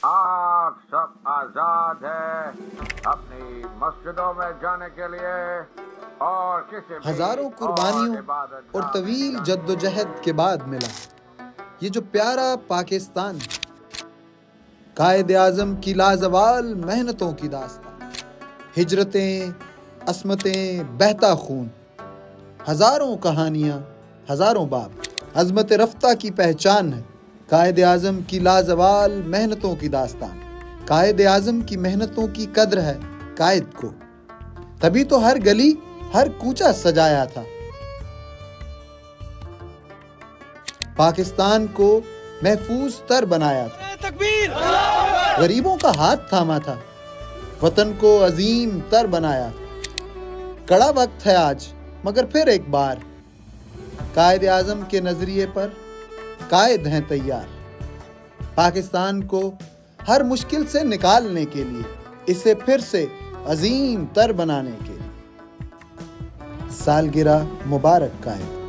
آپ سب آزاد ہیں اپنی مسجدوں میں جانے کے لیے اور کسی بھی ہزاروں قربانیوں اور طویل جد و جہد کے بعد ملا یہ جو پیارا پاکستان، قائد اعظم کی لازوال محنتوں کی داستان، ہجرتیں، عصمتیں، بہتا خون، ہزاروں کہانیاں، ہزاروں باب، عظمت رفتہ کی پہچان ہے قائد اعظم کی لازوال محنتوں کی داستان۔ قائد اعظم کی محنتوں کی قدر ہے قائد کو، تبھی تو ہر گلی ہر کوچہ سجایا تھا، پاکستان کو محفوظ تر بنایا تھا، غریبوں کا ہاتھ تھاما تھا، وطن کو عظیم تر بنایا تھا۔ کڑا وقت ہے آج مگر پھر ایک بار، قائد اعظم کے نظریے پر قائد ہیں تیار، پاکستان کو ہر مشکل سے نکالنے کے لیے، اسے پھر سے عظیم تر بنانے کے لیے۔ سالگرہ مبارک قائد۔